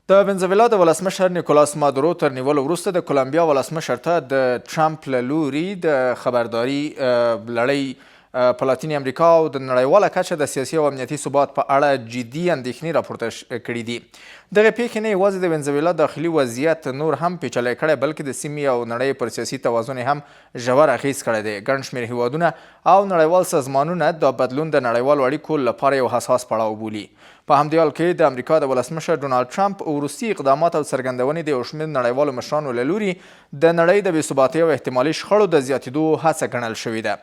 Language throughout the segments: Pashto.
د ونزویلا د ولسمشر نیکولاس مادورو تر نیولو وروسته د کولمبیا ولسمشر ته د ټرمپ له لوري د خبرداري لړۍ په لاتینې امریکا او د نړیواله کچه د سیاسي او امنیتي ثبات په اړه جدي اندېښنې راپورته کړي دي. دغه پیښې نه یوازې د ونزویلا داخلي وضعیت نور هم پیچلی کړی بلکې د سیمې او نړۍ پر سیاسي توازن هم ژور اغېز کړی دی. ګڼ شمېر هیوادونه او نړیوال سازمانونه دا بدلون د نړیوالو اړیکو لپاره یو حساس پړاو بولي. په همدې حال کې د امریکا د ولسمشر ډونالډ ټرمپ وروستي اقدامات او څرګندونې د یو شمېر نړیوالو مشرانو له لوري د نړۍ د بېثباتۍ او احتمالي شخړو د زیاتېدو هڅه ګڼل شوې ده.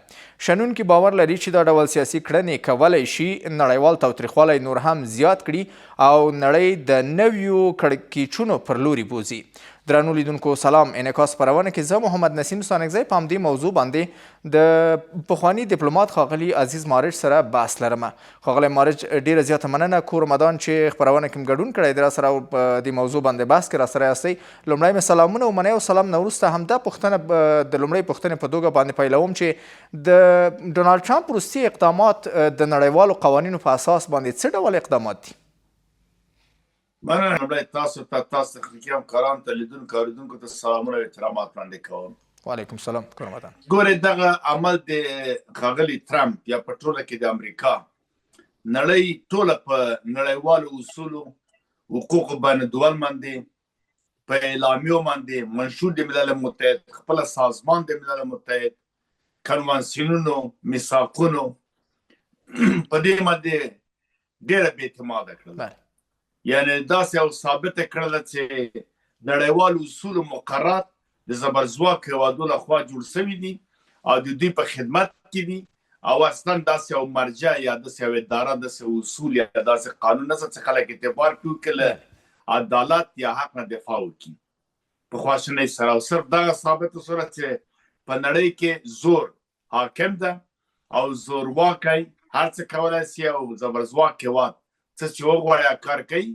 شنونکي باور لري چې دا ډول سیاسي کړنې کولی شي نړیوال تاوتریخوالی نور هم زیات کړي او نړۍ د نویو کړکېچونو پر لوري بوځي. درنو لیدونکو سلام. انعکاس خپرونه کې زه محمد نسیم سانکزی په همدې موضوع باندې د پخواني ډیپلومات ښاغلي عزیز مارج سره بحث لرم. ښاغلی مارج ډیره زیاته مننه کور مدان چې خپرونه کې ګډون کړی دی راسره او په دې موضوع باندې بحث کې راسره یاستئ. لومړی مې سلامونه ومنئ او سلام نه وروسته همدا پوښتنه د لومړۍ پوښتنې په توګه باندې پیلوم چې د ډونالډ ټرمپ وروستي اقدامات د نړیوالو قوانینو په اساس باندې څه ډول اقدامات دي؟ مننه. لومړی تاسو ته تخنیکي همکارانو ته لیدونکو اورېدونکو ته سلامونه او احترامات وړاندې کوم. وعلیکم السلام. کورمدان ګورئ دغه عمل د ښاغلي ټرمپ یا په ټوله کې د امریکا نړۍ ټوله په نړیوالو اصولو حقوقو باندې دوال باندې په اعلامیو باندې منشور د ملل متحد خپل سازمان د ملل متحد کنوانسیونونو میثاقونو په دې باندې ډېره بې اعتماده کړله. یعنی داسې یو ثابته کړله چې نړیوالو اصولو مقررات د زبرځواک هېوادو لخوا جوړ شوي دي او د دوی په خدمت کې دي او اصلا داسې یو مرجع یا داسې یو اداره داسې اصول یا داسې قانون نشته چې خلک اعتبار کړي که له عدالت یا حق نه دفاع وکړي په خواشینۍ سره. او صرف دغه ثابته شوله چې په نړۍ کې زور حاکم ده او زورواکی هر څه کولی شي او زبرځواک هېواد څه چې وغواړي کار کوي.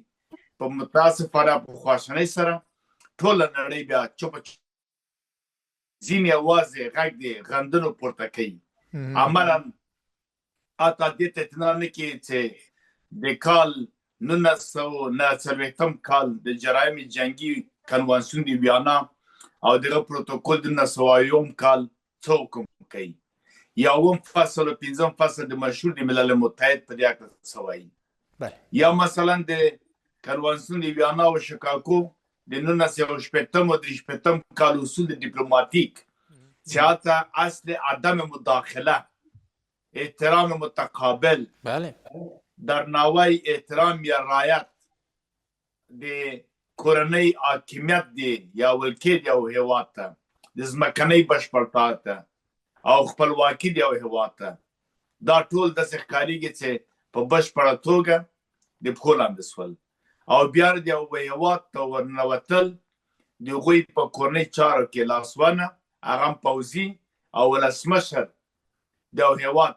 په متاسفانه په خواشینۍ سره ټوله نړۍ بیا چوپه ځینې یوازې غږ د غندنو پورته کوي. عملا حتی دې ته اعتنا نه کوي چې د کال 1949 کال د جرایم جنګي کنوانسیون د ویانا او دغه پروتوکول د 1901 کال څه حکم کوي. یوم فصل او پنځم فصل د مشهور د ملل متحد په دې اړه څه وایي. یا مثلا د کنوانسیون د ویانا او شیکاګو د 1960 او 63 کال اصول د ډیپلوماتیک چې اصل عدم مداخله، احترام متقابل، درناوی، احترام یا رعایت د کورنۍ حاکمیت دی یا ولکې د یو هېواد ته د ځمکنۍ بشپړتیا ته او خپلواکي د یو هېواد ته دا ټول داسې ښکارېږي چې په بشپړه توګه د پښو لاندې شول او بیا د یو هېواد ته ورننوتل د هغوی په کورنۍ چارو کې لاسوهنه، هغه هم پوځي او ولسمشر د یو هېواد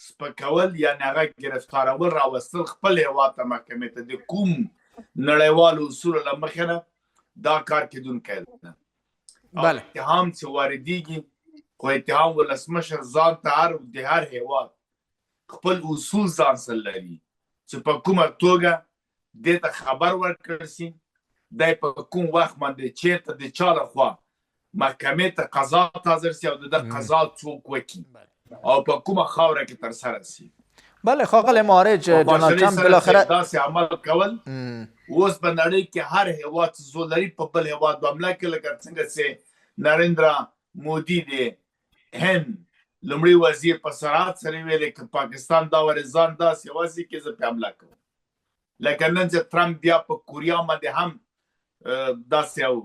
سپکول یعنې هغه ګرفتارول راوستل خپل هېواد ته محکمې ته د کوم نړیوالو اصولو له مخې نه دا کار کېدونکی ده. او اتهام چې واردېږي خو اتهام ولسمشر ځان ته د هر هېواد خپل اصول ځان سره لري چې په کومه توګه دې ته خبر ورکړل شي دی په کوم وخت باندې چېرته د چا لخوا محکمې ته قضا حاضر شي او د ده قضا څوک وکړي او په کومه خاوره کې ترسره شي. بله ښاغلی مارج ډونالډ ټرمپ بالاخره داسې عمل کول اوس په نړۍ کې هر هېواد چې زور لري په بل هېواد به حمله کوي لکه څنګه چې نریندرا مودي د هند لومړي وزیر په صراحت سره ویلې که پاکستان دا ځان داسې یوازې کې زه پرې حمله کوم. لکه نن چې ټرمپ بیا په کوریا باندې هم داسې یو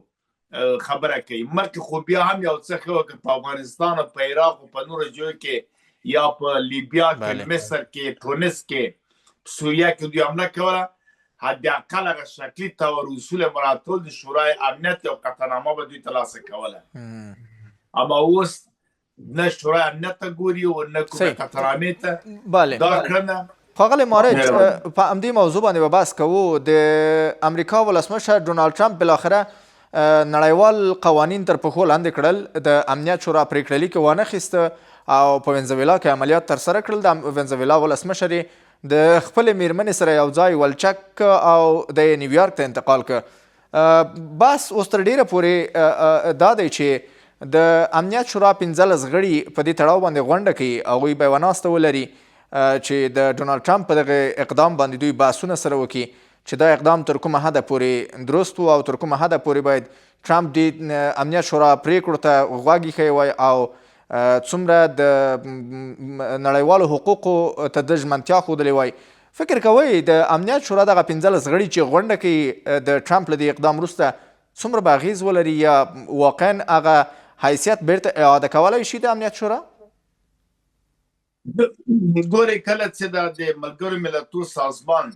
خبره کوي. مخکې خو بیا هم یو څه ښه وکړه په افغانستان او په عراق او په نورو ځایو کې یا په لیبیا کې، مصر کې، تونس کې، سوریه کې دوی حمله کوله. حداقل هغه شکلي طور اصول مراعاتول د شورای امنیت یو قطعنامه به دوی ترلاسه کوله. اما اوس نه شورای امنیت ته ګوري او نه کومې قطعنامې ته دا کړنه. ښاغلی مارج په همدې موضوع باندې به بحث کوو. د امریکا ولسمشر ډونالډ ټرمپ بالاخره نړیوال قوانین تر پښو لاندې کړل، د امنیت شورا پرېکړه لیک وانه خیسته او په ونزویلا کې عملیات ترسره کړل. د ونزویلا ولسمشر د خپلې میرمنې سره یو ځای ولچک او د نیویارک ته انتقال که. بس اوس تر ډیره پورې دا دی چې د امنیت شورا 15 غړي په دې تړاو باندې غونډه کوي. هغوی به یوه ناسته ولري چې د ډونالډ ټرمپ په دغه اقدام باندې دوی بحثونه سره وکړي چې دا اقدام تر کومه حده پورې درست و او تر کومه حده پورې باید ټرمپ دې امنیت شورا پریکړو ته غوږ ایښی وای او څومره د نړیوالو حقوقو ته د ژمنتیا ښودلې وای. فکر کوئ د امنیت شورا دغه 15 غړي چې غونډه کوي د ټرمپ له دې اقدام وروسته څومره به اغېز ولري یا واقعا هغه حیثیت بیرته اعاده کولی شي د امنیت شورا؟ ګورې کله چې د ملګرو ملتونو سازمان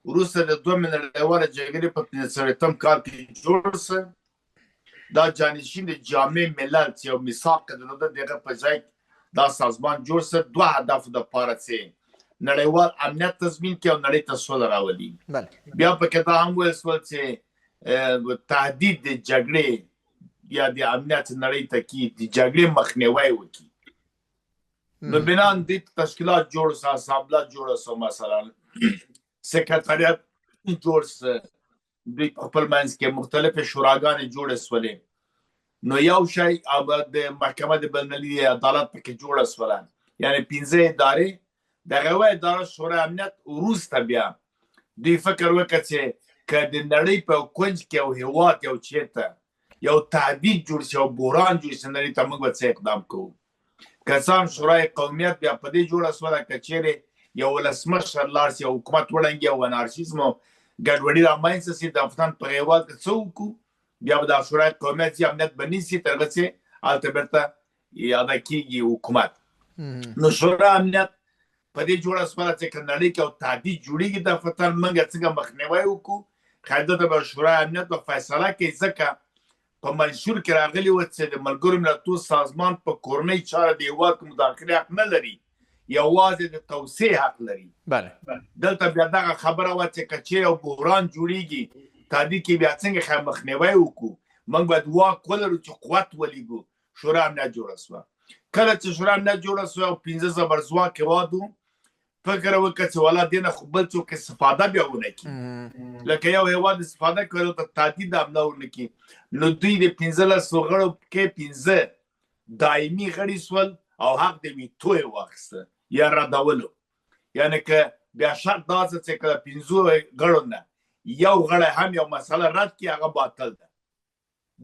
وروسته د دوه نړیواله جګړې په 15 کال کې جوړ سه، دا جانشین د جامع ملل چې یو میثاق درلوده دغه په ځای دا سازمان جوړ سه، دوه هدفو دپاره چې نړیوال امنیت تضمین کړي او نړۍ ته سوله راولي. بیا پکې دا هم ویل سول چې تهدید د جګړې یا د امنیت نړۍ ته کې د جګړې مخنیوی وکړي. نو بنان دې تشکیلات جوړ سه، اسامبله جوړه سه، مثلا سکرټریات جوړ سه، دوی په خپل منځ کې مختلفې شوراګانې جوړې سولې. نو یو شی د محکمه د بینالمللي عدالت پکې جوړه سوله، یعنې 15 ادارې د هغه اداره شورای امنیت وروسته بیا دوی فکر وکړه چې که د نړۍ په کونج کې یو هېواد یو چېرته یو تهدید جوړ شي او بحران جوړ شي نړۍ ته موږ به څه اقدام کوو. که څه هم شورای قومیت بیا په دې جوړه سوله که چیرې یو ولسمشر لاړ شي او حکومت وړنګي او انارشیزم او ګډوډي رامنځته شي د افغان په هېواد کې څه وکړو، بیا به دا شورای قومیت چې امنیت به نیسي تر هغه چې هلته بیرته ادا کېږي حکومت. نو شورای امنیت په دې جوړه سوله چې که نړۍ کې یو تهدید جوړېږي د فتن موږ څنګه مخنیوی وکړو. قاعده ته به شورای امنیت به فیصله کوي، ځکه په منشور کې راغلي وه چې د ملګرو ملتونو سازمان په کورنۍ چاره د هېواد کې مداخلې حق نه لري، یوازې د توسعې حق لري. دلته بیا دغه خبره وه چې که چیرې یو بحران جوړېږي تهدید کې بیا څنګه مخنیوی وکړو، موږ باید واک ولرو چې قوت ولیږو. شورای امنیت جوړه سوه. کله چې شورای امنیت جوړه سوه او 15 زبرځواک هېواد و، فکر وکړه چې والا دې نه خو بل څوک استفاده بیا ونه کړي، لکه یو هېواد استفاده کوي او ته تهدید حمله ونه کړي. نو دوی د 15 غړو کې 15 دایمي غړي سول او حق د ویتو یې واخیسته یا ردولو. یعنې که بیا شرط دا چې که 15 غړو نه یو غړی هم یو مسله رد کړي هغه باطل ده.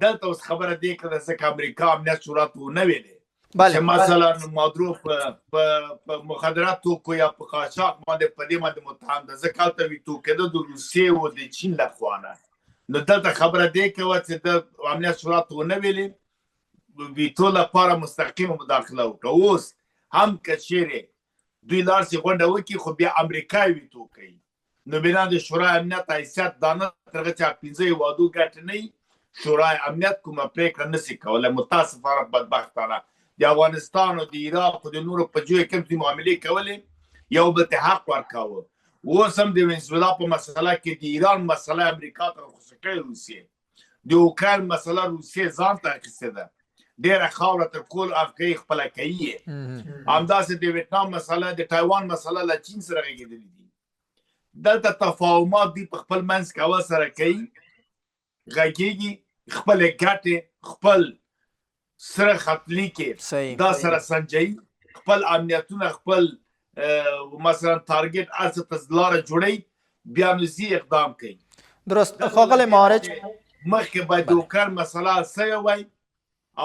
دلته اوس خبره دې کړه ځکه امریکا امنیت شورا ته ونه ویلې چې مثلا مادرو په مخدرات توکو یا په قاچاق باندې په دې باندې متهم ده، ځکه هلته ویتو کېده د روسیې او د چین له خوا نه. نو دلته خبره دې کوه چې د امنیت شورا ته ونه ویلې، ویتو لپاره مستقیمه مداخله وکړه. اوس هم که چیرې دوی لاړ شي غونډه وکړي خو بیا امریکا ویتو کوي، نو بنا د شورای امنیت حیثیت دا نه تر هغه چې 15 هېوادو ګټې نه وي شورای امنیت کومه پرېکړه نشي کولی. متاسفانه بدبختانه د افغانستان او د عراق او د نورو په جوی کې دوی معاملې کولې، یو بل ته حق ورکاوه. اوس هم د وینزویلا په مسله کې د ایران مسله امریکا ته رخصه کړې، روسیې د اوکراین مسله روسیې ځان ته اخیستې ده، ډېره خاوره تر کول افغانۍ خپله کوي. همداسې د ویتنام مسله د تایوان مسله له چین سره غږېدلې دي. دلته تفاهمات دوی په خپل منځ کې اول سره کوي، غږېږي، خپلې ګټې خپل سره خطلي کې دا سره سنجوي، خپل امنیتونه خپل مثلا تارګېټ هر څه ته لاره جوړوي، بیا نو ځي اقدام کوي. درست. ښاغلی معارج مخکې باید د اوکراین مسله حل سوې وای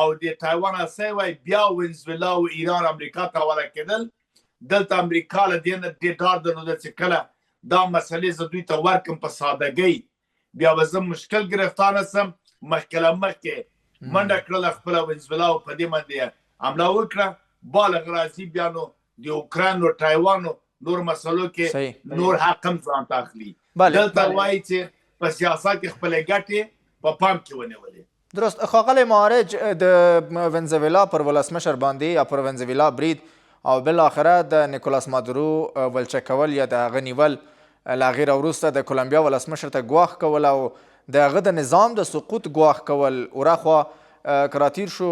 او د تایوان حل سوې وای، بیا وینزویلا او ایران امریکا ته حواله کېدل. دلته امریکا له دې نه ډېر ډار درلوده چې کله دا مسلې زه دوی ته ورکړم په سادګۍ بیا به زه مشکل ګرفتار نه شم. مخکې له مخکې منډه کړله خپله وینزویلا او په دې باندې حمله وکړه، بالغ راځي بیا نو د اوکراین او تایوان نور مسلو کې نور حق هم ځان ته اخلي. دلته وایي چې په سیاست کې خپلې ګټې په پام کې ونیولې. درست. ښاغلی معارج د وینزویلا پر ولسمشر باندې یا پر وینزویلا برید او بالاخره د نیکولاس مادورو ولچک کول یا د هغه نیول له هغې راوروسته د کولمبیا ولسمشر ته ګواښ کول او د هغه د نظام د سقوط ګواښ کول، وراخوا که راتیر شو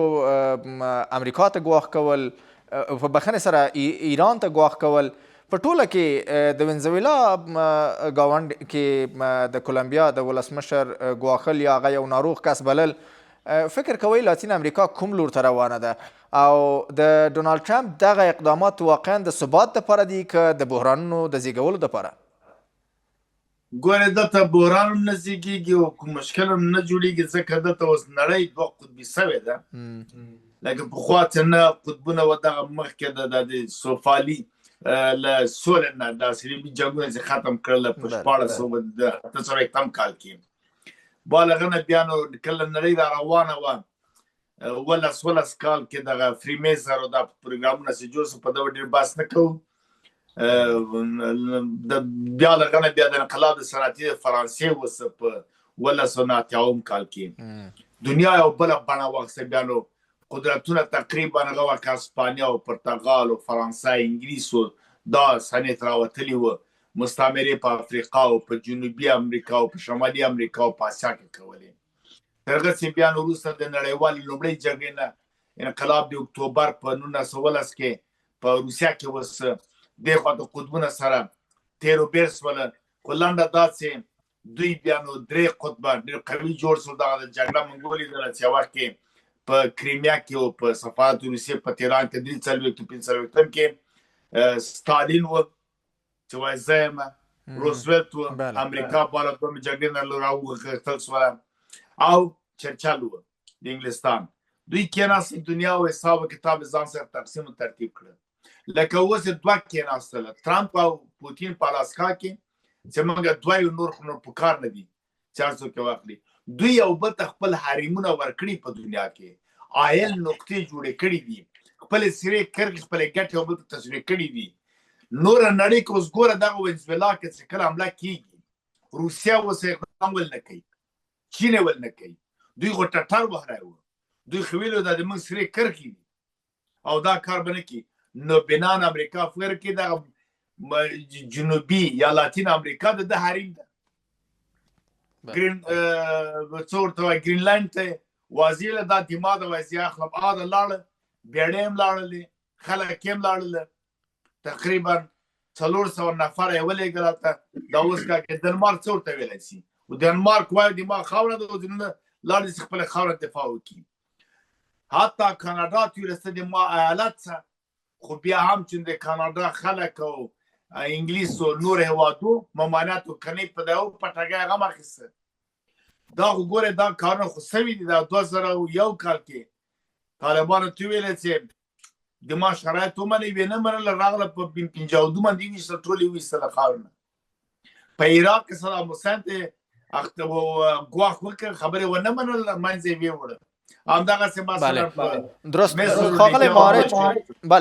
امریکا ته ګواښ کول، په بخښنې سره ایران ته ګواښ کول، په ټوله کې د وینزویلا ګاونډ کې د کولمبیا د ولسمشر ګواخل یا هغه یو ناروغ کس بلل فکر کوئ لاتین امریکا کوم لور ته روانه ده او د ډونالډ ټرمپ دغه اقدامات واقعا د ثبات دپاره دي که د بحرانونو د زیږولو دپاره؟ ګورې دلته بحران هم نه زیږېږي او کوم مشکل هم نه جوړېږي ځکه دلته اوس نړۍ دوه قطبي سوې ده لکه پخوا چې نه قطبونه و دغه مخکې د سوفالي له سولې نه دا صلیبي جنګونه چې ختم کړل په 1808 کال کې بالغه نه بیا نو کله نړۍ را روانه وه 11 کال کې دغه فریمیزر او دا پروګرامونه چې جوړ سو په دغه ډېر بحث نه کوو بیا لغه نه بیا د انقلاب صنعتي فرانسې وسه په 1909 کال کې دنیا یو بله بڼه واخیسته بیا نو قدرتونه تقریبا هغه وخت اسپانیا او پرتغال او فرانسه انګلیس دا سنې راوتلي وه مستعمرې په افریقا او په جنوبي امریکا او په شمالي امریکا او په اسیا کې کولې تر هغه چې بیا نو وروسته د نړیوالې لومړۍ جګړې نه انقلاب د اکتوبر په 1919 کې په روسیه کې وسه دغه د قطبونو سره تیر او بیر سول خو لنډه دا چې دوی بیا نو درې قطبه ډېر قوي جوړ سول دغه د جګړه موږ ولیدله چې وخت کې په کریمیا کې او په سفارت روسیې په تهران کې 43 کې ستالین و چې وایي زه یم روزولټ و امریکا بالا کوم جګړې نه راوغښتل سوله او چرچل و د انګلستان دوی کېناستل دنیا او حساب کتاب ځان سره تقسیم او ترتیب کړل لکه اوس دوه کېناستل ټرمپ او پوتین په الاسکا کې چې موږ دوی نور خو په کار نه دي چې څوک واخلي دوی یو بل ته خپل حریمونه ورکړي په دنیا کې آیل نقطې جوړې کړي دي خپل سیرې کرغې خپل ګټې یو بل ته تشریح کړي دي نور نړۍ کې اوس ګوره دغه وینزویلا کې چې کله حمله کېږي روسیه اوس اقدام ول نه کوي چین ول نه کوي دوی خو ټټر وهلی وو دوی خو ویلي دا د موږ سرې کرښې دي او دا کار به نه کوي نو بنان امریکا فکر کې دغه جنوبي یا لاتین امریکا د حریم ده څه ورته وایي ګرینلینډ ته واضح له دا دماغ د وایي اخلم د لاړه بیړۍ هم لاړلې خلک هم لاړله تقریبا 400 نفر یې ولېږل هلته دا اوس کې ډنمارک څه ورته ویلی شي و ډنمارک وایي دماغ خاوره ده او ځینونه لاړې چې خپله خاوره دفاع وکړي حتی کاناډا ته ورسته د ما ایالت څخه خو بیا هم چې د کاناډا خلک او انګلیس او نور هېوادو ممانعت وکړنې په دغه پټګۍ هغه هم اخیسته دا خو ګورې دا کارونه خو سوي دي دا 2001 کال کې طالبانو ته ویلې چې د ما شرایط ومنئ ویې نه منله راغله په 52 باندې ویشتل ټول یې ویستله خاورونه په عراق کې صدام حسین ته ګواښ وکړ خبرې ونه منله منځ یې ویې وړه همدغسې مثلا درست ښاغلی مهارج بله